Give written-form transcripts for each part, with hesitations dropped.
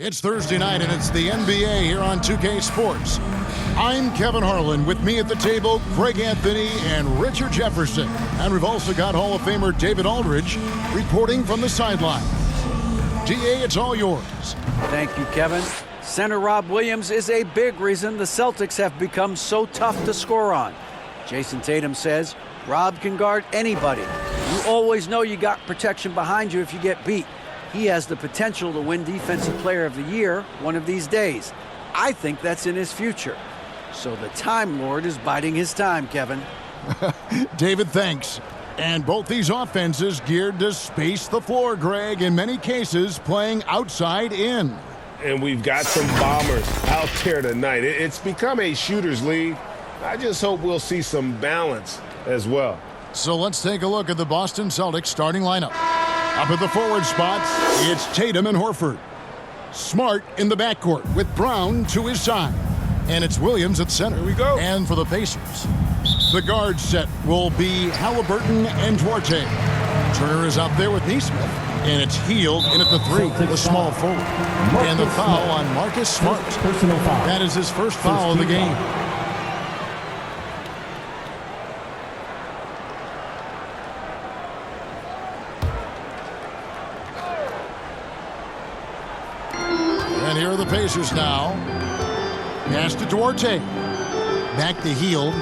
It's Thursday night, and it's the NBA here on 2K Sports. I'm Kevin Harlan. With me at the table, Greg Anthony and Richard Jefferson. And we've also got Hall of Famer David Aldridge reporting from the sideline. DA, it's all yours. Thank you, Kevin. Center Rob Williams is a big reason the Celtics have become so tough to score on. Jason Tatum says Rob can guard anybody. You always know you got protection behind you if you get beat. He has the potential to win Defensive Player of the Year one of these days. I think that's in his future. So the Time Lord is biding his time, Kevin. David, thanks. And both these offenses geared to space the floor, Greg, in many cases playing outside in. And we've got some bombers out there tonight. It's become a shooter's league. I just hope we'll see some balance as well. So let's take a look at the Boston Celtics starting lineup. Up at the forward spot, it's Tatum and Horford. Smart in the backcourt with Brown to his side. And it's Williams at center. Here we go. And for the Pacers, the guard set will be Halliburton and Duarte. Turner is out there with Neesmith. And it's Hield in at the three, the small forward. And the foul on Marcus Smart. Personal foul. That is his first foul of the game. And here are the Pacers now. Pass to Duarte. Back to Hield.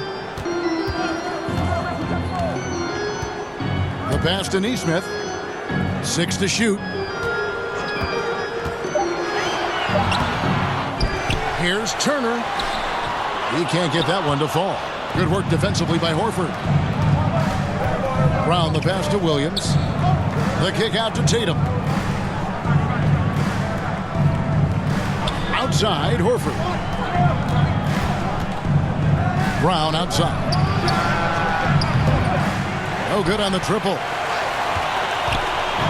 The pass to Neesmith. 6 to shoot. Here's Turner. He can't get that one to fall. Good work defensively by Horford. Brown the pass to Williams. The kick out to Tatum. Outside, Horford. Brown outside. No good on the triple.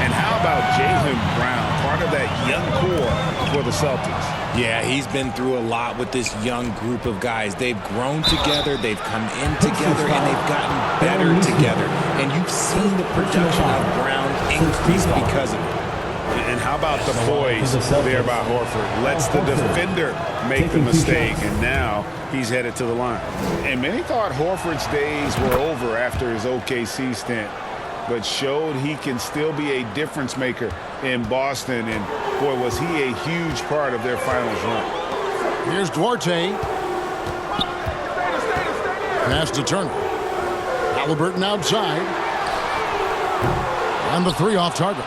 And how about Jaylen Brown, part of that young core for the Celtics? Yeah, he's been through a lot with this young group of guys. They've grown together, they've come in together, and they've gotten better together. And you've seen the production of Brown increase because of it. And how about the poise there by Horford? Lets the defender make the mistake, and now he's headed to the line. And many thought Horford's days were over after his OKC stint, but showed he can still be a difference maker in Boston. And boy, was he a huge part of their finals run. Here's Duarte. Pass to Turner. Halliburton outside. And the three off target.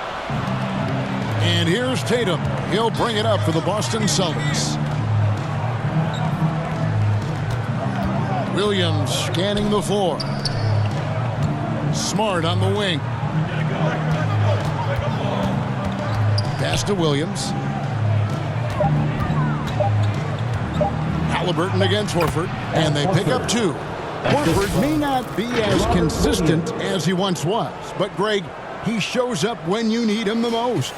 And here's Tatum. He'll bring it up for the Boston Celtics. Williams scanning the floor. Smart on the wing. Pass to Williams. Halliburton against Horford. And they pick up 2. Horford may not be as consistent as he once was. But, Greg, he shows up when you need him the most.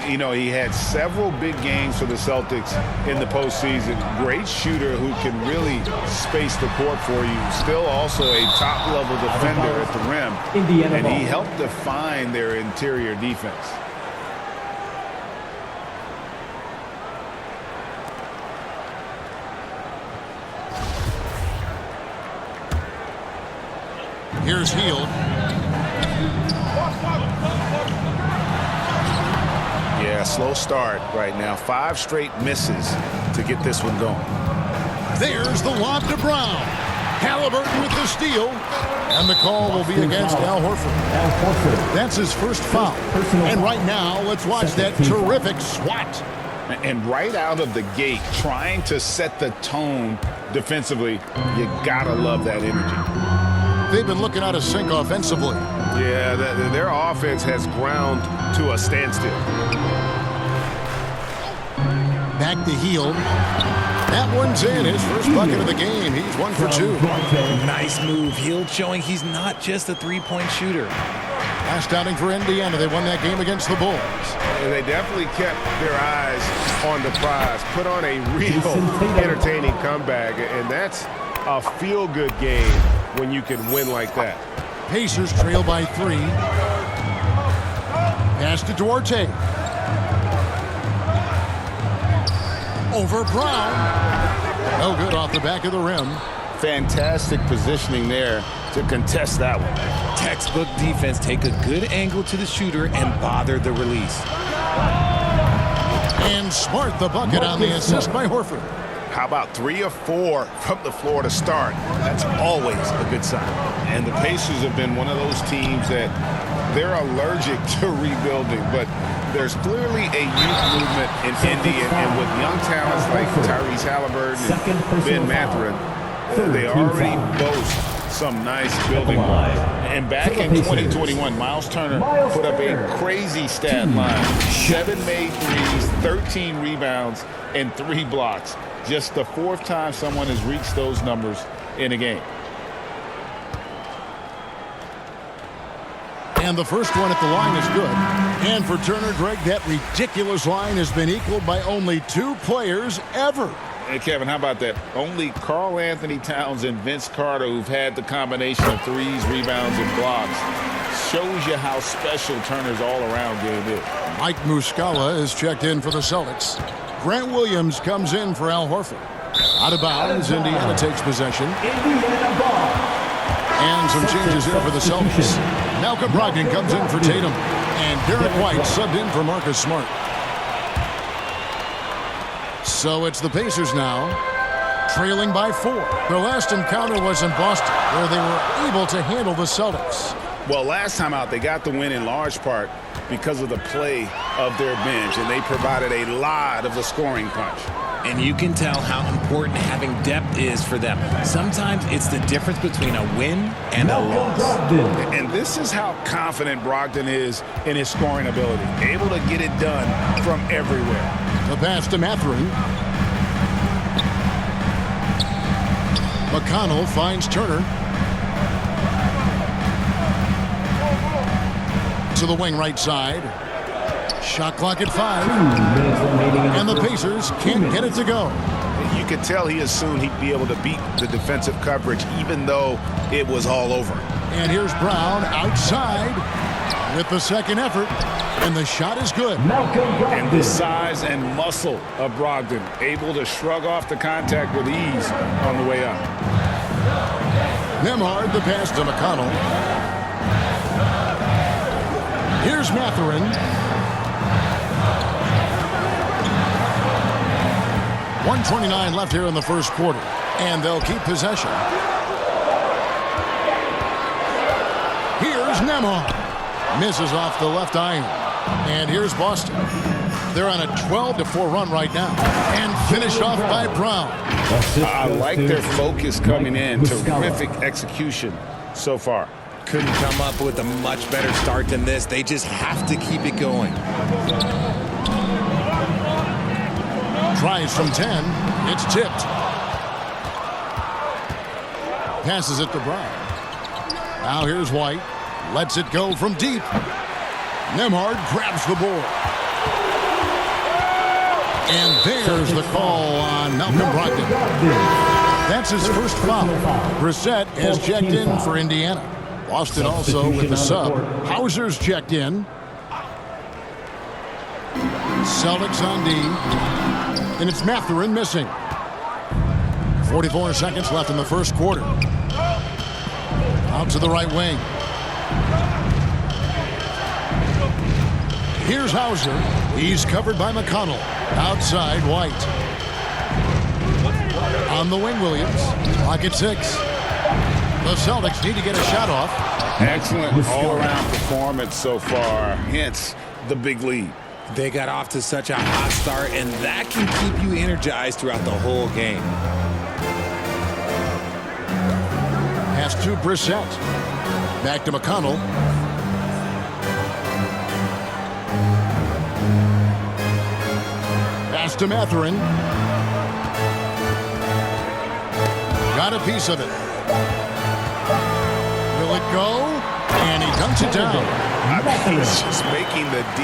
You know, he had several big games for the Celtics in the postseason. Great shooter who can really space the court for you. Still also a top-level defender at the rim. And he helped define their interior defense. Here's Hield. Yeah, slow start right now. 5 straight misses to get this one going. There's the lob to Brown. Halliburton with the steal. And the call will be against Al Horford. That's his first foul. And right now, let's watch that terrific swat. And right out of the gate, trying to set the tone defensively, you gotta love that energy. They've been looking out of sync offensively. Yeah, their offense has ground to a standstill. Back to Hield. That one's in. His first bucket of the game. He's 1 for 2. Nice move. Hield showing he's not just a three-point shooter. Last outing for Indiana. They won that game against the Bulls. And they definitely kept their eyes on the prize. Put on a real entertaining comeback. And that's a feel-good game when you can win like that. Pacers trail by 3. Pass to Duarte. over Brown. No good off the back of the rim. Fantastic positioning there to contest that one. Textbook defense. Take a good angle to the shooter and bother the release. And Smart the bucket on the assist by Horford. How about 3 of 4 from the floor to start? That's always a good sign. And the Pacers have been one of those teams that they're allergic to rebuilding, but there's clearly a youth movement in Indy, and with young talents like Tyrese Halliburton and Ben Mathurin, they already boast some nice building blocks. And back in 2021, Miles Turner put up a crazy stat line. 7 made threes, 13 rebounds, and 3 blocks. Just the 4th time someone has reached those numbers in a game. And the first one at the line is good. And for Turner, Greg, that ridiculous line has been equaled by only 2 players ever. Hey, Kevin, how about that? Only Karl Anthony Towns and Vince Carter, who've had the combination of threes, rebounds, and blocks, shows you how special Turner's all-around game is. Mike Muscala is checked in for the Celtics. Grant Williams comes in for Al Horford. Out of bounds, Indiana takes possession. And some changes here for the Celtics. Malcolm Brogdon comes in for Tatum. And Derek White subbed in for Marcus Smart. So it's the Pacers now, trailing by 4. Their last encounter was in Boston, where they were able to handle the Celtics. Well, last time out, they got the win in large part because of the play of their bench, and they provided a lot of the scoring punch. And you can tell how important having depth is for them. Sometimes it's the difference between a win and a loss. And this is how confident Brogdon is in his scoring ability, able to get it done from everywhere. The pass to Mathurin. McConnell finds Turner. To the wing right side. Shot clock at 5. And the Pacers can't get it to go. You could tell he assumed he'd be able to beat the defensive coverage, even though it was all over. And here's Brown outside with the second effort. And the shot is good. And the size and muscle of Brogdon, able to shrug off the contact with ease on the way up. Nembhard the pass to McConnell. Here's Mathurin. .129 left here in the first quarter. And they'll keep possession. Here's Nembhard. Misses off the left iron. And here's Boston. They're on a 12-4 run right now. And finished off by Brown. I like their focus coming in. Terrific execution so far. Couldn't come up with a much better start than this. They just have to keep it going. Tries from 10. It's tipped. Passes it to Brown. Now here's White. Lets it go from deep. Nembhard grabs the board. And there's the call on Malcolm Brogdon. That's his first foul. Brissett has checked in for Indiana. Boston also with the sub. Hauser's checked in. Celtics on D. And it's Mathurin missing. 44 seconds left in the first quarter. Out to the right wing. Here's Hauser. He's covered by McConnell. Outside, White. On the wing, Williams. Clock at 6. The Celtics need to get a shot off. Excellent all-around performance so far. Hence the big lead. They got off to such a hot start, and that can keep you energized throughout the whole game. Pass to Brissett. Back to McConnell. Pass to Mathurin. Got a piece of it. Will it go? And he dunks it down. I mean, he's just making the D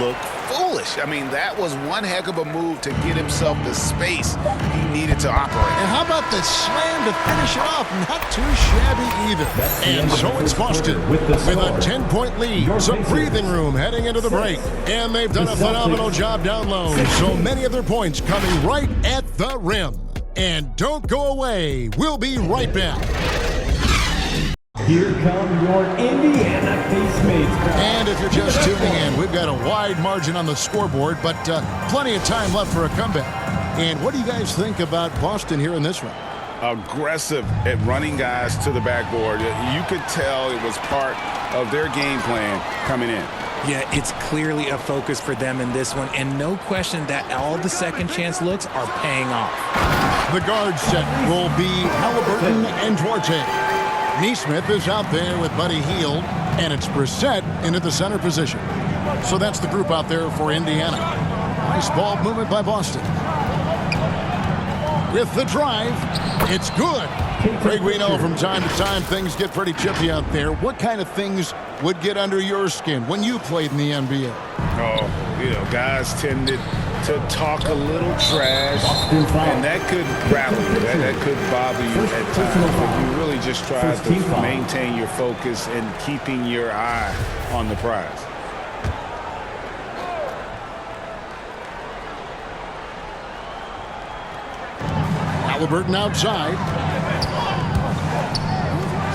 look foolish. I mean, that was one heck of a move to get himself the space he needed to operate. And how about the slam to finish it off? Not too shabby either. And so it's Boston with a 10-point lead. Some breathing room heading into the break. And they've done a phenomenal job down low. So many of their points coming right at the rim. And don't go away. We'll be right back. Here come your Indiana Facemates. And if you're just tuning in, we've got a wide margin on the scoreboard, but plenty of time left for a comeback. And what do you guys think about Boston here in this one? Aggressive at running guys to the backboard. You could tell it was part of their game plan coming in. Yeah, it's clearly a focus for them in this one, and no question that all the second chance looks are paying off. The guard set will be Halliburton and Duarte. Neesmith is out there with Buddy Hield, and it's Brissett into the center position. So that's the group out there for Indiana. Nice ball movement by Boston. With the drive, it's good. Craig, we know from time to time things get pretty chippy out there. What kind of things would get under your skin when you played in the NBA? Oh, you know, guys tended to talk a little trash, and that could rattle you. That could bother you at times. But you really just try to maintain your focus and keeping your eye on the prize. Halliburton outside.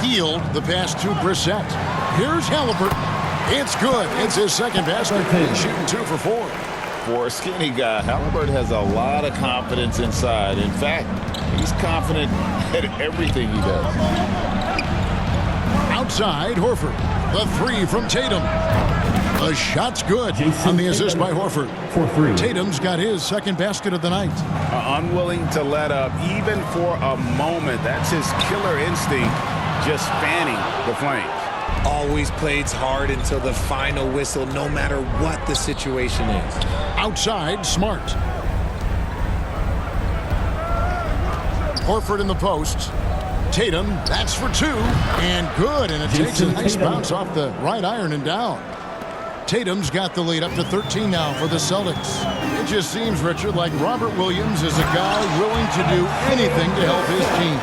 Hield the pass to Brissett. Here's Halliburton. It's good. It's his second basket. He's shooting 2 for 4. For a skinny guy, Halliburton has a lot of confidence inside. In fact, he's confident at everything he does. Outside, Horford. The 3 from Tatum. The shot's good on the assist by Horford. Tatum's got his second basket of the night. Unwilling to let up even for a moment. That's his killer instinct, just fanning the flames. Always plays hard until the final whistle, no matter what the situation is. Outside, Smart. Horford in the post. Tatum, that's for 2. And good, and it takes a nice bounce off the right iron and down. Tatum's got the lead up to 13 now for the Celtics. It just seems, Richard, like Robert Williams is a guy willing to do anything to help his team.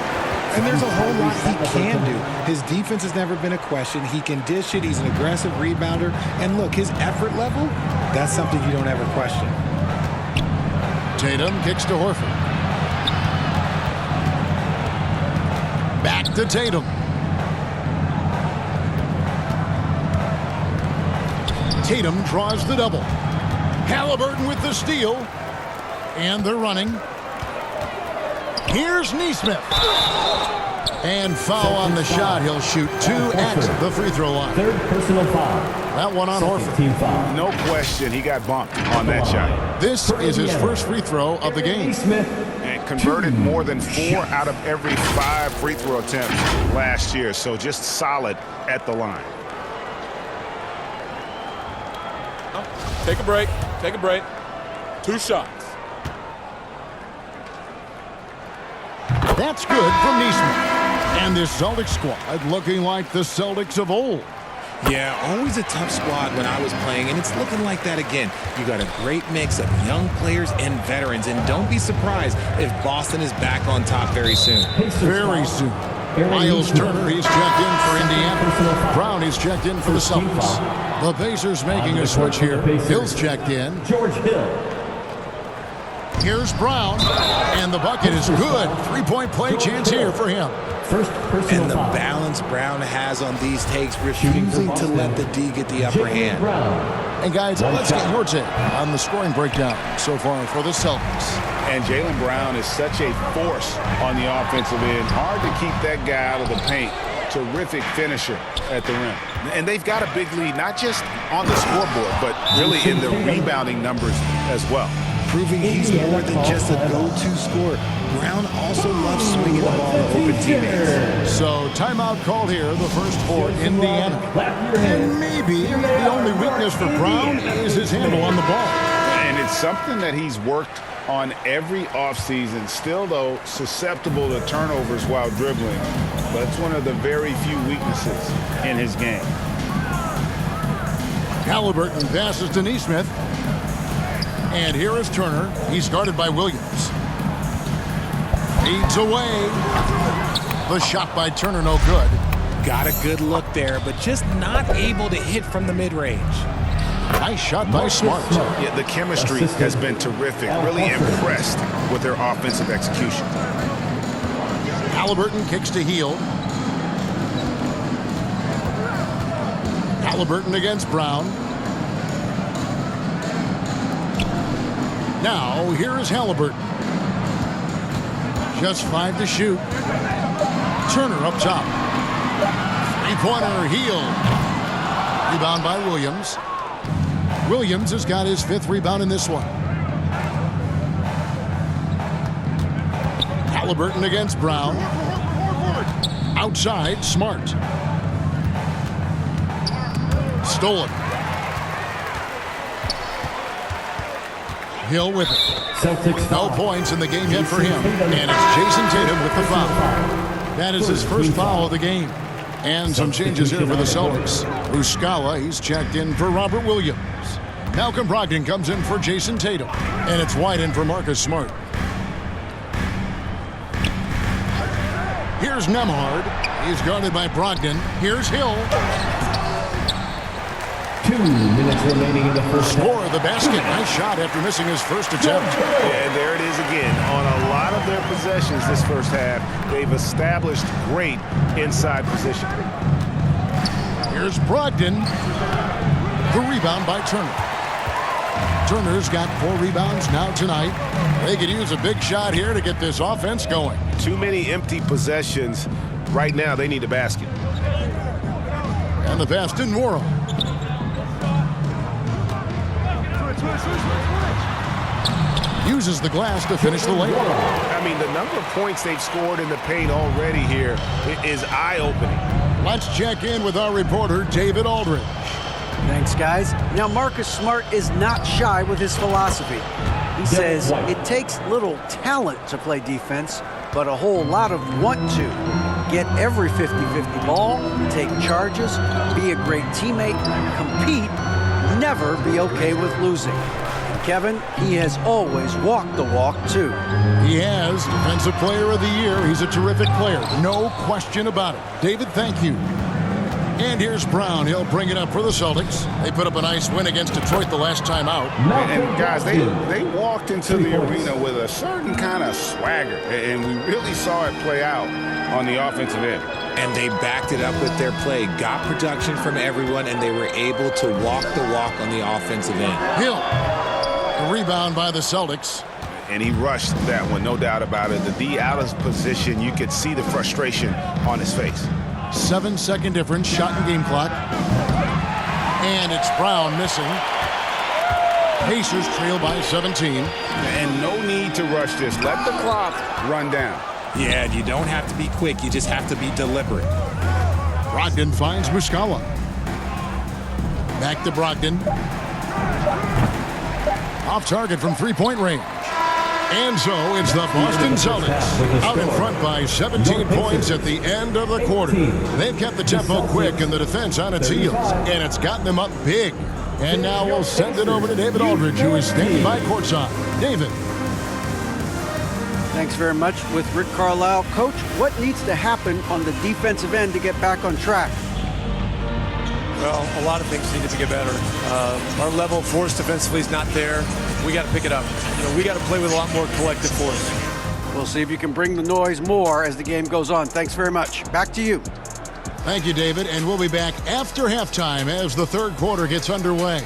And there's a whole lot he can do. His defense has never been a question. He can dish it. He's an aggressive rebounder. And look, his effort level, that's something you don't ever question. Tatum kicks to Horford. Back to Tatum. Tatum draws the double. Halliburton with the steal. And they're running. Here's Neesmith. And foul on the shot. He'll shoot 2 at the free throw line. Third personal foul. That one on Horford. Team foul. No question, he got bumped on that shot. This is his first free throw of the game. And converted more than 4 out of every 5 free throw attempts last year. So just solid at the line. Take a break. Take a break. 2 shots. That's good from Neesmith. And this Celtics squad looking like the Celtics of old. Yeah, always a tough squad when I was playing, and it's looking like that again. You got a great mix of young players and veterans, and don't be surprised if Boston is back on top very soon. Very soon. Miles Turner, he's checked in for Indiana. Brown, he's checked in for the Celtics. The Pacers making a switch here. Hill's checked in. George Hill. Here's Brown, and the bucket is good. 3-point play chance here for him. First personal And the foul. balance Brown has on these takes, refusing to let the D get the upper hand. And guys, let's get your take on the scoring breakdown so far for the Celtics. And Jaylen Brown is such a force on the offensive end. Hard to keep that guy out of the paint. Terrific finisher at the rim. And they've got a big lead, not just on the scoreboard, but really in the rebounding numbers as well. Proving he's more than just a go-to scorer. Brown also loves swinging the ball to open teammates. So timeout called here, the first for Indiana. And maybe the only weakness for Brown is his handle on the ball. And it's something that he's worked on every offseason. Still, though, susceptible to turnovers while dribbling. But it's one of the very few weaknesses in his game. Halliburton passes to Neesmith. And here is Turner. He's guarded by Williams. Feeds away. The shot by Turner, no good. Got a good look there, but just not able to hit from the mid-range. Nice shot by Smart. Yeah, the chemistry has been terrific. Really impressed with their offensive execution. Halliburton kicks to heel. Halliburton against Brown. Now, here is Halliburton. Just 5 to shoot. Turner up top. Three-pointer, heel. Rebound by Williams. Williams has got his 5th rebound in this one. Halliburton against Brown. Outside, Smart. Stolen. Hill with it. Celtics No points in the game yet for him. And it's Jason Tatum with the foul. That is his first foul of the game. And some changes here for the Celtics. Muscala, he's checked in for Robert Williams. Malcolm Brogdon comes in for Jason Tatum. And it's White in for Marcus Smart. Here's Nembhard. He's guarded by Brogdon. Here's Hill. 2 minutes remaining in the first half. Score of the basket. Nice shot after missing his first attempt. And there it is again. On a lot of their possessions this first half, they've established great inside position. Here's Brogdon. The rebound by Turner. Turner's got 4 rebounds now tonight. They could use a big shot here to get this offense going. Too many empty possessions. Right now, they need a basket. And the pass to Nwora. Uses the glass to finish the layup. I mean, the number of points they've scored in the paint already here is eye-opening. Let's check in with our reporter, David Aldridge. Thanks, guys. Now, Marcus Smart is not shy with his philosophy. He says it takes little talent to play defense, but a whole lot of want to. Get every 50-50 ball, take charges, be a great teammate, compete, never be okay with losing. And Kevin, he has always walked the walk, too. He has Defensive Player of the Year. He's a terrific player. No question about it. David, thank you. And here's Brown. He'll bring it up for the Celtics. They put up a nice win against Detroit the last time out. And guys, they walked into the arena with a certain kind of swagger, and we really saw it play out on the offensive end. And they backed it up with their play, got production from everyone, and they were able to walk the walk on the offensive end. Hill. The rebound by the Celtics. And he rushed that one, no doubt about it. The D out of position, you could see the frustration on his face. 7-second difference, shot and game clock. And it's Brown missing. Pacers trail by 17. And no need to rush this. Let the clock run down. Yeah, you don't have to be quick. You just have to be deliberate. Brogdon finds Muscala. Back to Brogdon. Off target from three-point range. And so it's the Boston Celtics out in front by 17 points at the end of the quarter. They've kept the tempo quick and the defense on its heels, and it's gotten them up big. And now we'll send it over to David Aldridge, who is standing by courtside. David. Thanks very much. With Rick Carlisle, Coach, what needs to happen on the defensive end to get back on track? Well, a lot of things need to get better. Our level of force defensively is not there. We got to pick it up. We got to play with a lot more collective force. We'll see if you can bring the noise more as the game goes on. Thanks very much. Back to you. Thank you, David. And we'll be back after halftime as the third quarter gets underway.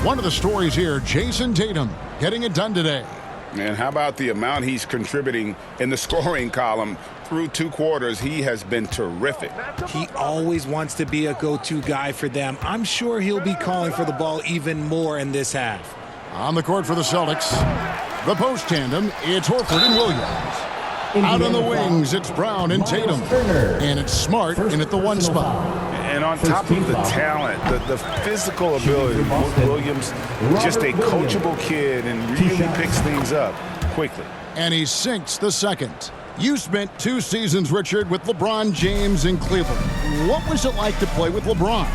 One of the stories here, Jason Tatum getting it done today. And how about the amount he's contributing in the scoring column? Through 2 quarters, he has been terrific. He always wants to be a go-to guy for them. I'm sure he'll be calling for the ball even more in this half. On the court for the Celtics, the post tandem, it's Horford and Williams. Out on the wings, it's Brown and Tatum. And it's Smart in at the 1 spot. And on top of the talent, the physical ability, Williams, just a coachable kid and really picks things up quickly. And he sinks the second. You spent 2 seasons, Richard, with LeBron James in Cleveland. What was it like to play with LeBron?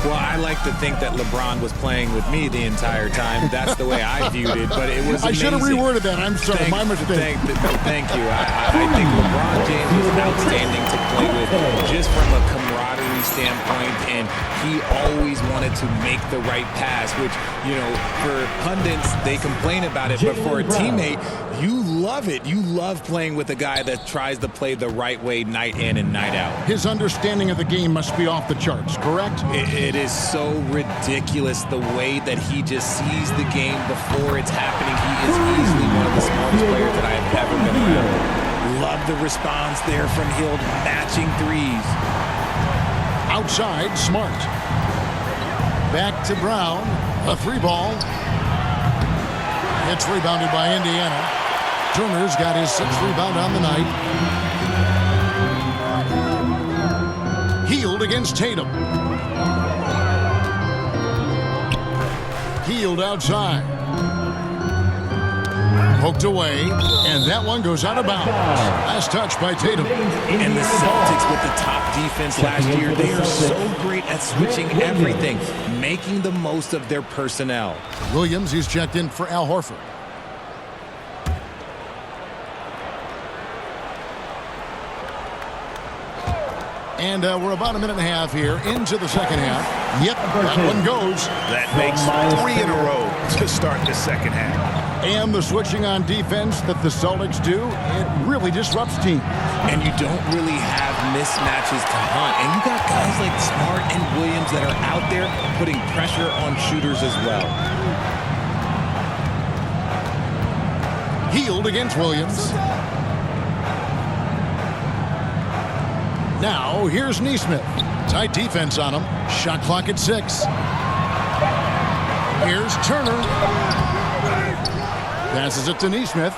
Well, I like to think that LeBron was playing with me the entire time. That's the way I viewed it, but it was amazing. I should have reworded that. I'm sorry, my mistake. Thank you. I think LeBron James was outstanding to play with just from a camaraderie standpoint, and he always wanted to make the right pass, which, you know, for pundits, they complain about it, but for a teammate, you love it. You love playing with a guy that tries to play the right way night in and night out. His understanding of the game must be off the charts, correct? It is so ridiculous the way that he just sees the game before it's happening. He is easily one of the smartest players that I have ever been around. Love the response there from Hill, matching threes. Outside, Smart. Back to Brown. A 3-ball. It's rebounded by Indiana. Turner's got his 6th rebound on the night. Healed against Tatum. Healed outside. Poked away, and that one goes out of bounds. Last touch by Tatum. And the Celtics with the top defense last year, they are so great at switching everything, making the most of their personnel. Williams, he's checked in for Al Horford. And we're about a minute and a half here into the second half. Yep, that one goes. That makes 3 in a row to start the second half. And the switching on defense that the Celtics do, it really disrupts teams. And you don't really have mismatches to hunt. And you got guys like Smart and Williams that are out there putting pressure on shooters as well. Healed against Williams. Now, here's Nesmith. Tight defense on him. Shot clock at 6. Here's Turner. Passes it to Nesmith.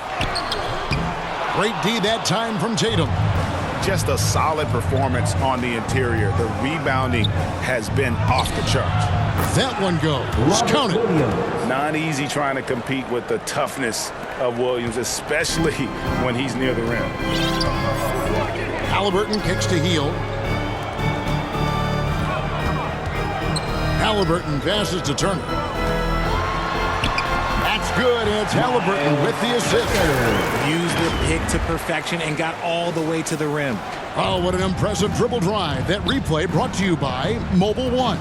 Great D that time from Tatum. Just a solid performance on the interior. The rebounding has been off the charts. That one goes. Count it. Not easy trying to compete with the toughness of Williams, especially when he's near the rim. Halliburton kicks to Heel. Halliburton passes to Turner. That's good, and it's Halliburton with the assist. Used the pick to perfection and got all the way to the rim. Oh, what an impressive dribble drive. That replay brought to you by Mobile One.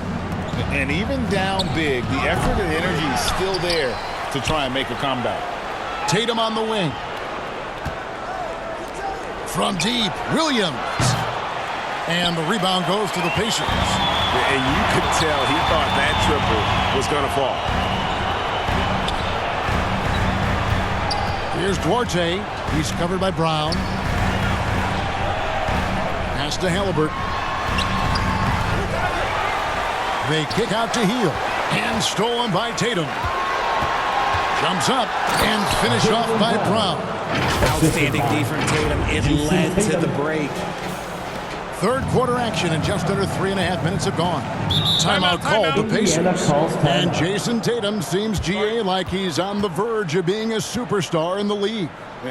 And even down big, the effort and energy is still there to try and make a comeback. Tatum on the wing. From deep, Williams. And the rebound goes to the Pacers. And you could tell he thought that triple was going to fall. Here's Duarte. He's covered by Brown. Pass to Halliburton. They kick out to Heel. And stolen by Tatum. Jumps up and finished off by Brown. Outstanding D from Tatum. It led to the break. Third quarter action, and just under 3.5 minutes have gone. Timeout called the Pacers. And Jason Tatum seems, GA, like he's on the verge of being a superstar in the league.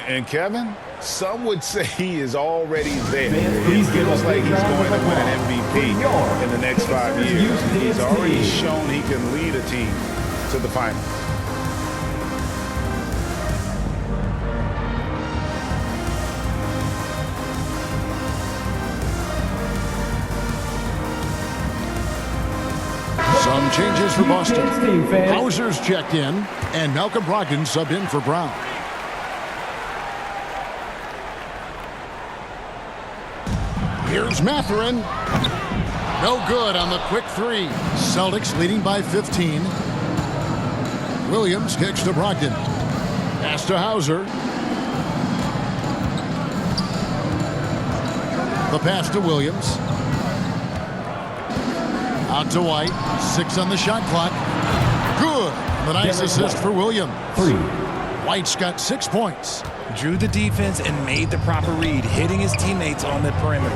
And Kevin, some would say he is already there. It feels like he's going to win an MVP in the next 5 years. He's already shown he can lead a team to the finals. Some changes for Boston. Hauser's checked in, and Malcolm Brogdon subbed in for Brown. Here's Mathurin. No good on the quick 3. Celtics leading by 15. Williams kicks to Brogdon. Pass to Hauser. The pass to Williams. Out to White. 6 on the shot clock. Good. The nice assist for Williams. 3. White's got 6 points. Drew the defense and made the proper read, hitting his teammates on the perimeter.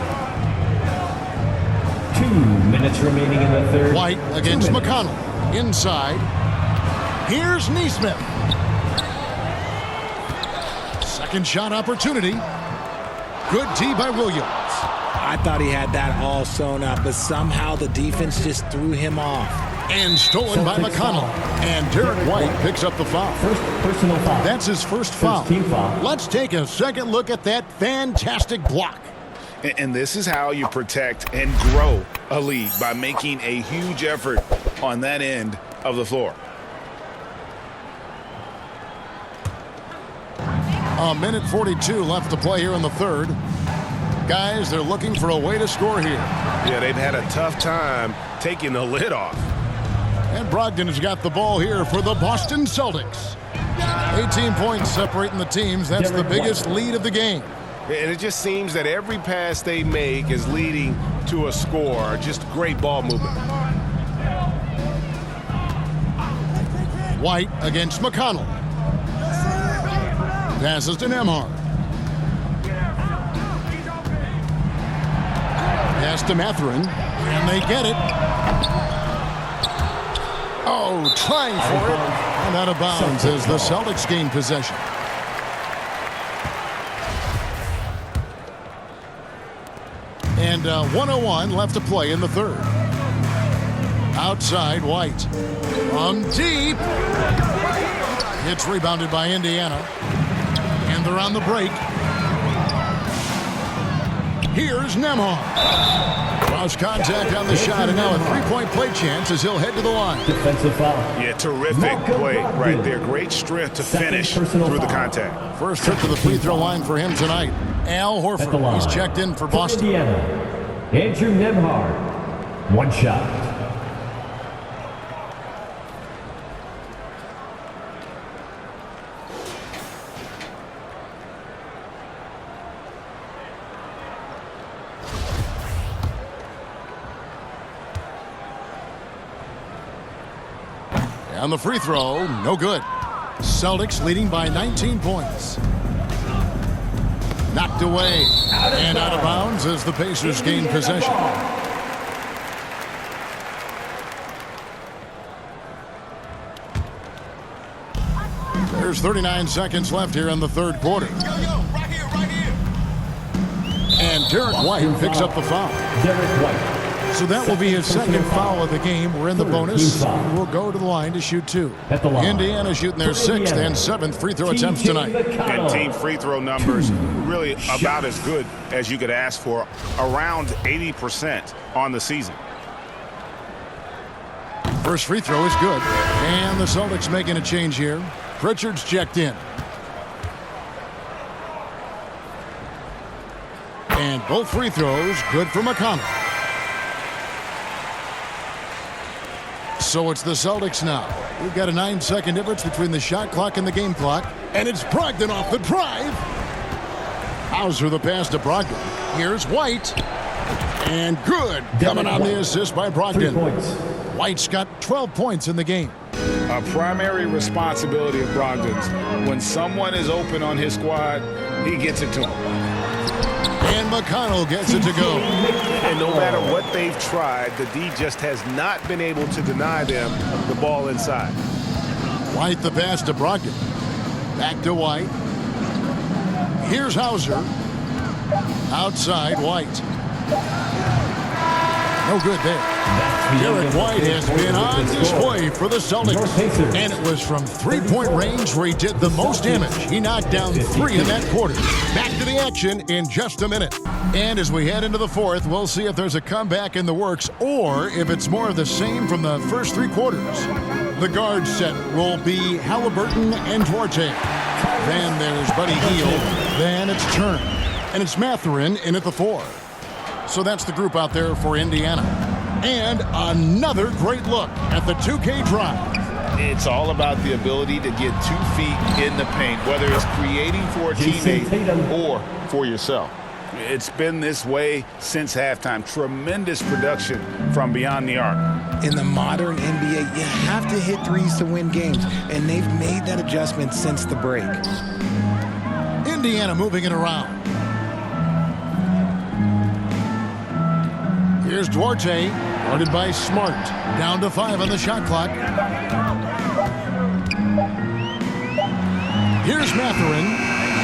2 minutes remaining in the third. White against McConnell. Inside. Here's Nesmith. Second shot opportunity. Good D by Williams. I thought he had that all sewn up, but somehow the defense just threw him off. And stolen by McConnell. And Derek White picks up the foul. First personal foul. That's his first foul. Team foul. Let's take a second look at that fantastic block. And this is how you protect and grow a lead, by making a huge effort on that end of the floor. A minute 42 left to play here in the third. Guys, they're looking for a way to score here. Yeah, they've had a tough time taking the lid off. And Brogdon has got the ball here for the Boston Celtics. 18 points separating the teams. That's the biggest lead of the game. And it just seems that every pass they make is leading to a score. Just great ball movement. White against McConnell. Passes to Nembhard. Pass to Mathurin. And they get it. Oh, trying for it. And out of bounds as the Celtics gain possession. And 1:01 left to play in the third. Outside, White. From deep. It's rebounded by Indiana. And they're on the break. Here's Nembhard. Lost contact on the shot, and now a three-point play chance as he'll head to the line. Defensive foul. Yeah, terrific play right there. Great strength to finish through the contact. First trip to the free throw line for him tonight. Al Horford. He's checked in for Boston. Indiana. Andrew Nembhard. One shot. On the free throw, no good. Celtics leading by 19 points. Knocked away and out of bounds as the Pacers gain possession. There's 39 seconds left here in the third quarter. And Derek White picks up the foul. Derek White. So that will be his second foul of the game. We're in the bonus. We'll go to the line to shoot two. Indiana shooting their sixth and seventh free throw attempts tonight. And team free throw numbers really about as good as you could ask for. Around 80% on the season. First free throw is good. And the Celtics making a change here. Pritchard's checked in. And both free throws good for McConnell. So it's the Celtics now. We've got a 9-second difference between the shot clock and the game clock. And it's Brogdon off the drive. Hauser the pass to Brogdon. Here's White. And good. Coming on the assist by Brogdon. White's got 12 points in the game. A primary responsibility of Brogdon's. When someone is open on his squad, he gets it to him. And McConnell gets it to go. And no matter what they've tried, the D just has not been able to deny them the ball inside. White the pass to Brogdon. Back to White. Here's Hauser. Outside, White. No good there. Derek White has been on display for the Celtics. And it was from three-point range where he did the most damage. He knocked down 3 in that quarter. Back to the action in just a minute. And as we head into the fourth, we'll see if there's a comeback in the works or if it's more of the same from the first 3 quarters. The guard set will be Halliburton and Duarte. Then there's Buddy Hield. Then it's Turner. And it's Mathurin in at the 4. So that's the group out there for Indiana. And another great look at the 2K drive. It's all about the ability to get 2 feet in the paint, whether it's creating for a teammate or for yourself. It's been this way since halftime. Tremendous production from beyond the arc. In the modern NBA, you have to hit threes to win games, and they've made that adjustment since the break. Indiana moving it around. Here's Duarte, guarded by Smart. Down to 5 on the shot clock. Here's Mathurin.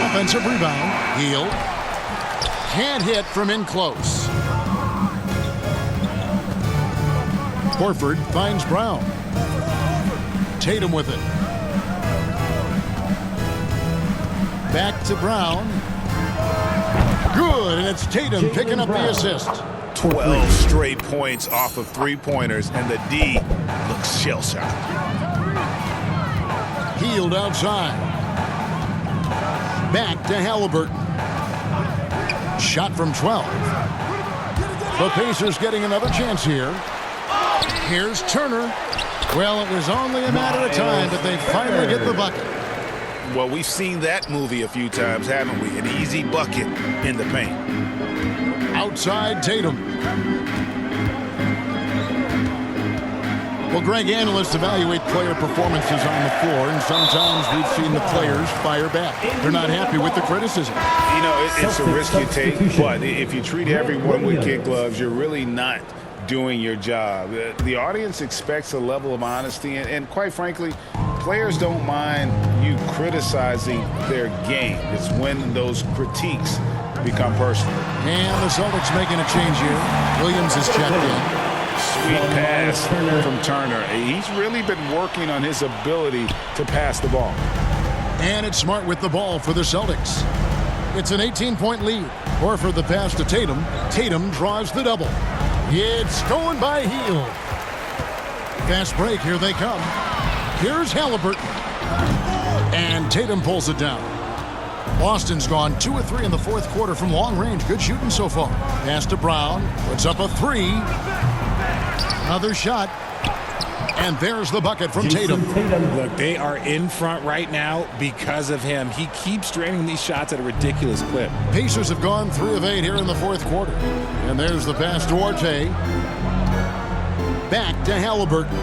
Offensive rebound. Hield. Can't hit from in close. Horford finds Brown. Tatum with it. Back to Brown. Good, and it's Tatum picking up the assist. 12 straight points off of three-pointers, and the D looks shell-shocked. Healed outside. Back to Halliburton. Shot from 12. The Pacers getting another chance here. Here's Turner. Well, it was only a matter of time, but they finally get the bucket. Well, we've seen that movie a few times, haven't we? An easy bucket in the paint. Outside Tatum. Well, Greg, analysts evaluate player performances on the floor, and sometimes we've seen the players fire back. They're not happy with the criticism. You know, it's a risk you take, but if you treat everyone with kid gloves, you're really not doing your job. The audience expects a level of honesty, and quite frankly, players don't mind you criticizing their game. It's when those critiques become personal. And the Celtics making a change here. Williams is checked in. Sweet pass from Turner. He's really been working on his ability to pass the ball. And it's Smart with the ball for the Celtics. It's an 18-point lead. Horford the pass to Tatum. Tatum draws the double. It's stolen by Hield. Fast break, here they come. Here's Halliburton. And Tatum pulls it down. Boston's gone 2 of 3 in the fourth quarter from long range. Good shooting so far. Pass to Brown. Puts up a 3. Another shot. And there's the bucket from Tatum. Look, they are in front right now because of him. He keeps draining these shots at a ridiculous clip. Pacers have gone 3 of 8 here in the fourth quarter. And there's the pass to Duarte. Back to Halliburton.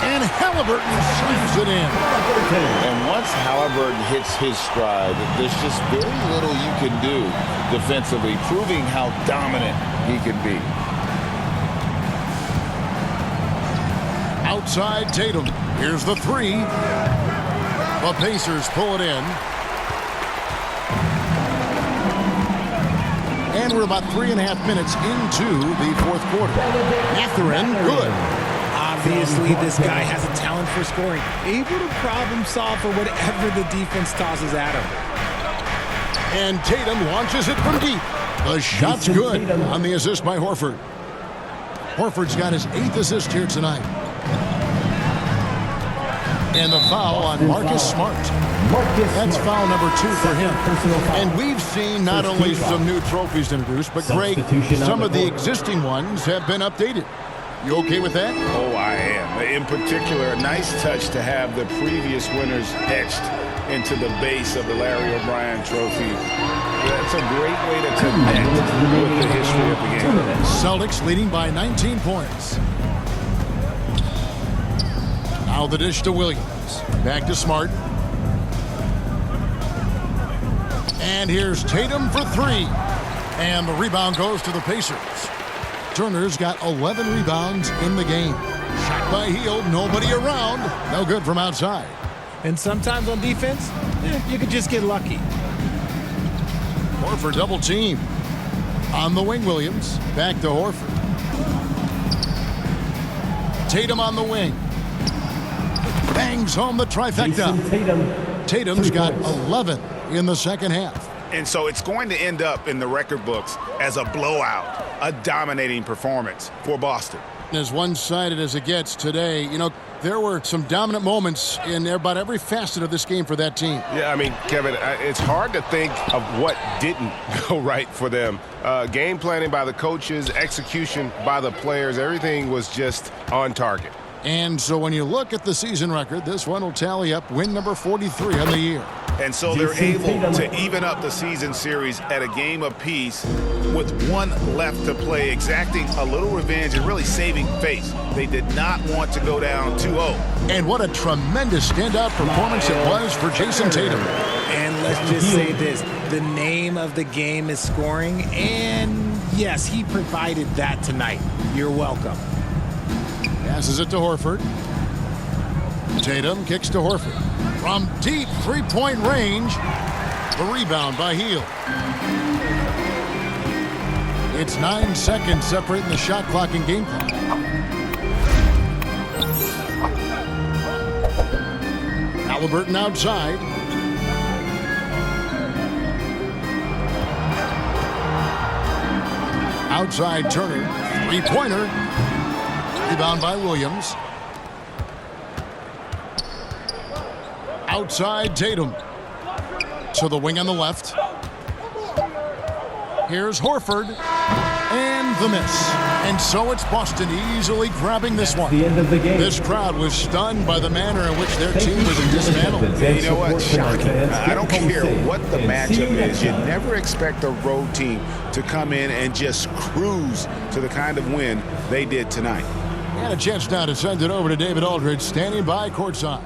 And Halliburton slams it in. And once Halliburton hits his stride, there's just very little you can do defensively, proving how dominant he can be. Outside Tatum. Here's the 3. The Pacers pull it in. And we're about 3.5 minutes into the fourth quarter. Mathurin, good. Obviously, this guy has a talent for scoring, able to problem solve for whatever the defense tosses at him. And Tatum launches it from deep. The shot's good on the assist by Horford. Horford's got his 8th assist here tonight. And the foul on Marcus Smart. That's foul number 2 for him. And we've seen not only some new trophies introduced, but Greg, some of the existing ones have been updated. You okay with that? Oh, I am. In particular, a nice touch to have the previous winners etched into the base of the Larry O'Brien trophy. That's a great way to connect with the history of the game. Celtics leading by 19 points. Now the dish to Williams. Back to Smart. And here's Tatum for 3. And the rebound goes to the Pacers. Turner's got 11 rebounds in the game. Shot by Hield, nobody around. No good from outside. And sometimes on defense, you could just get lucky. Horford double team. On the wing, Williams. Back to Horford. Tatum on the wing. Bangs home the trifecta. Tatum's got 11 in the second half. And so it's going to end up in the record books as a blowout, a dominating performance for Boston. As one-sided as it gets today, you know, there were some dominant moments in about every facet of this game for that team. Yeah, I mean, Kevin, it's hard to think of what didn't go right for them. Game planning by the coaches, execution by the players, everything was just on target. And so when you look at the season record, this one will tally up win number 43 on the year. And so they're able to even up the season series at a game apiece with one left to play, exacting a little revenge and really saving face. They did not want to go down 2-0. And what a tremendous standout performance it was for Jason Tatum. And let's just say this, the name of the game is scoring, and yes, he provided that tonight. You're welcome. Passes it to Horford. Tatum kicks to Horford. From deep three-point range, the rebound by Hield. It's 9 seconds separating the shot clock and game clock. Halliburton outside. Outside Turner. Three-pointer. Rebound by Williams. Outside Tatum. To the wing on the left. Here's Horford. And the miss. And so it's Boston easily grabbing this one. The end of the game. This crowd was stunned by the manner in which their team was dismantled. You know what? Shocking. I don't care what the matchup is. You never expect a road team to come in and just cruise to the kind of win they did tonight. And a chance now to send it over to David Aldridge, standing by courtside.